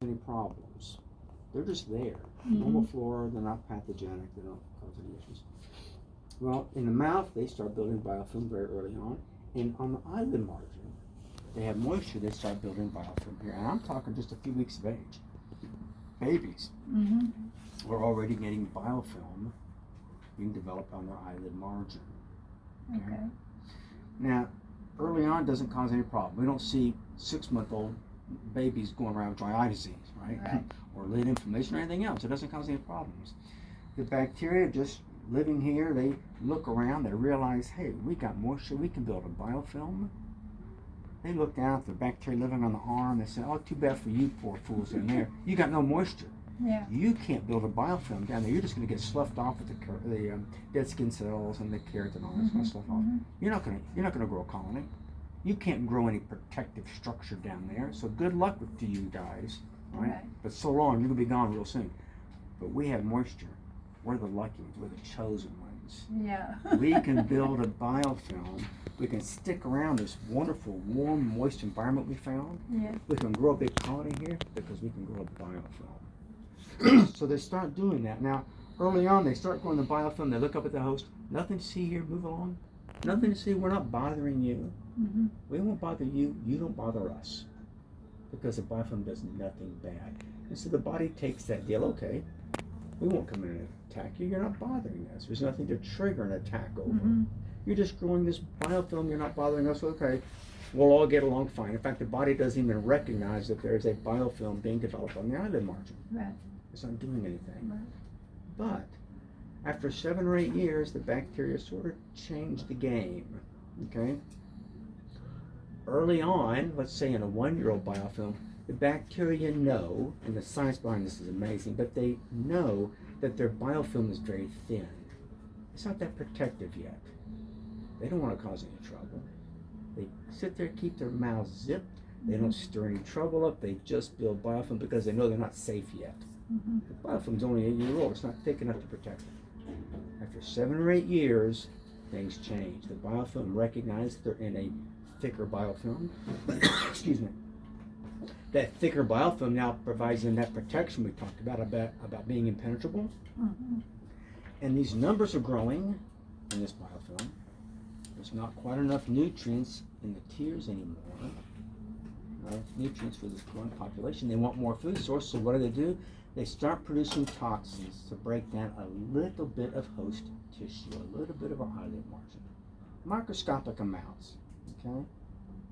any problems. They're just there. Normal flora, they're not pathogenic, they don't cause any issues. Well, in the mouth, they start building biofilm very early on, and on the eyelid margin, they have moisture, they start building biofilm here. And I'm talking just a few weeks of age. Babies are already getting biofilm being developed on their eyelid margin. Okay. Now, early on doesn't cause any problem. We don't see 6-month-old babies going around with dry eye disease, right? Or lid inflammation or anything else. It doesn't cause any problems. The bacteria just living here, they look around, they realize, hey, we got moisture, we can build a biofilm. They look down at the bacteria living on the arm, they say, oh, too bad for you poor fools in there. You got no moisture. Yeah. You can't build a biofilm down there. You're just going to get sloughed off with the dead skin cells and the keratin, all that's going to slough off. You're not going to grow a colony. You can't grow any protective structure down there. So good luck to you guys, right? But so long, you're going to be gone real soon. But we have moisture. We're the lucky ones. We're the chosen ones. Yeah. We can build a biofilm. We can stick around this wonderful, warm, moist environment we found. Yeah. We can grow a big colony here because we can grow a biofilm. So they start doing that. Now, early on, they start growing the biofilm. They look up at the host. Nothing to see here. Move along. Nothing to see. We're not bothering you. We won't bother you. You don't bother us. Because the biofilm does nothing bad. And so the body takes that deal. Okay, we won't come in and attack you. You're not bothering us. There's nothing to trigger an attack over. You're just growing this biofilm. You're not bothering us. Okay, we'll all get along fine. In fact, the body doesn't even recognize that there's a biofilm being developed on the eyelid margin. It's not doing anything. But after 7 or 8 years, the bacteria sort of changed the game. Okay. Early on, let's say in a 1-year-old biofilm, the bacteria know, and the science behind this is amazing, but they know that their biofilm is very thin. It's not that protective yet. They don't want to cause any trouble. They sit there, keep their mouths zipped. They don't stir any trouble up. They just build biofilm because they know they're not safe yet. The biofilm's only 8 years old. It's not thick enough to protect them. After 7 or 8 years, things change. The biofilm recognizes they're in a thicker biofilm. Excuse me. That thicker biofilm now provides them that protection we talked about being impenetrable. And these numbers are growing in this biofilm. There's not quite enough nutrients in the tears anymore. Not enough nutrients for this growing population. They want more food source, so what do? They start producing toxins to break down a little bit of host tissue, a little bit of our eyelid margin. Microscopic amounts. Okay?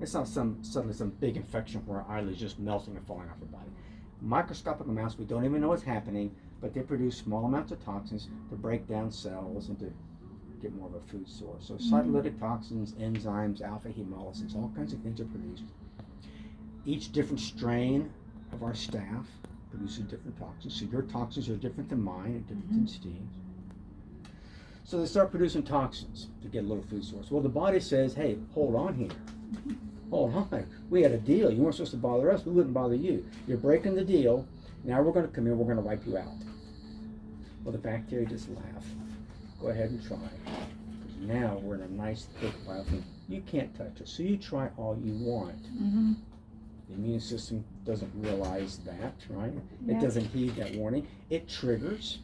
It's not suddenly some big infection where our eyelid is just melting and falling off our body. Microscopic amounts, we don't even know what's happening, but they produce small amounts of toxins to break down cells and to get more of a food source. So cytolytic toxins, enzymes, alpha hemolysis, all kinds of things are produced. Each different strain of our staph produces different toxins. So your toxins are different than mine and different than Steve's. So they start producing toxins to get a little food source. Well, the body says, hey, hold on here. Hold on. We had a deal. You weren't supposed to bother us. We wouldn't bother you. You're breaking the deal. Now we're going to come in. We're going to wipe you out. Well, the bacteria just laugh. Go ahead and try. Because now we're in a nice thick biofilm. You can't touch us. So you try all you want. The immune system doesn't realize that, right? It doesn't heed that warning. It triggers,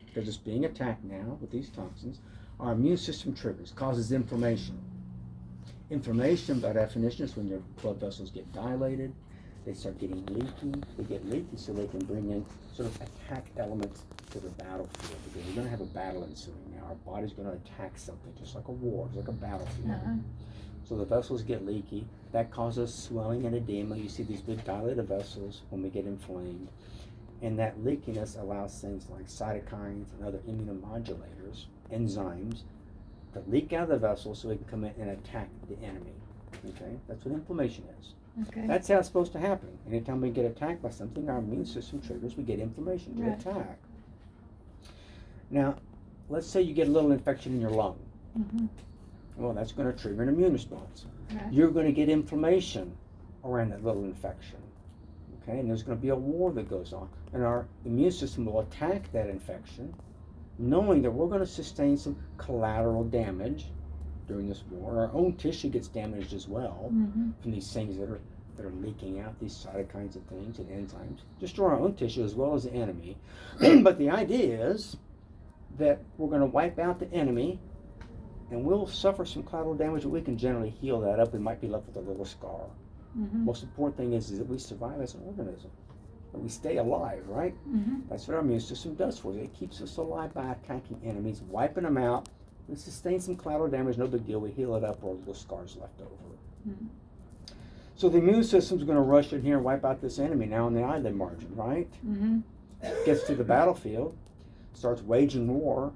because it's being attacked now with these toxins. Our immune system triggers, causes inflammation. Inflammation, by definition, is when your blood vessels get dilated. They start getting leaky. They get leaky so they can bring in sort of attack elements to the battlefield. Because we're going to have a battle ensuing now. Our body's going to attack something, just like a war. It's like a battlefield. So the vessels get leaky. That causes swelling and edema. You see these big dilated vessels when we get inflamed. And that leakiness allows things like cytokines and other immunomodulators, enzymes, to leak out of the vessel so we can come in and attack the enemy. Okay? That's what inflammation is. That's how it's supposed to happen. Anytime we get attacked by something, our immune system triggers, we get inflammation to attack. Now, let's say you get a little infection in your lung. Well, that's going to trigger an immune response. You're going to get inflammation around that little infection. Okay, and there's going to be a war that goes on. And our immune system will attack that infection, knowing that we're going to sustain some collateral damage during this war. Our own tissue gets damaged as well from these things that are that are leaking out, these cytokines and things and enzymes, destroy our own tissue as well as the enemy. But the idea is that we're going to wipe out the enemy, and we'll suffer some collateral damage, but we can generally heal that up and might be left with a little scar. Most important thing is that we survive as an organism, that we stay alive, right? That's what our immune system does for us. It keeps us alive by attacking enemies, wiping them out. We sustain some collateral damage, no big deal. We heal it up, or little scars left over. So the immune system's going to rush in here and wipe out this enemy now on the eyelid margin, right? Gets to the battlefield, starts waging war.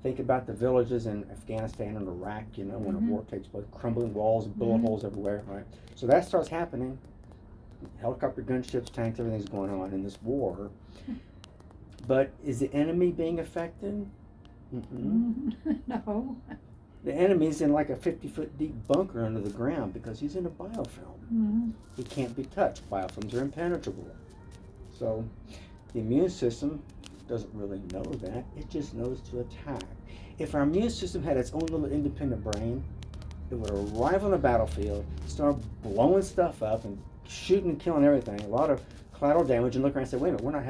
Think about the villages in Afghanistan and Iraq, you know, when a war takes place, crumbling walls, bullet holes everywhere, right? So that starts happening. Helicopter, gunships, tanks, everything's going on in this war. But is the enemy being affected? No. The enemy's in like a 50-foot deep bunker under the ground because he's in a biofilm. He can't be touched. Biofilms are impenetrable. So the immune system doesn't really know that. It just knows to attack. If our immune system had its own little independent brain, it would arrive on the battlefield, start blowing stuff up and shooting and killing everything, a lot of collateral damage, and look around and say, wait a minute, we're not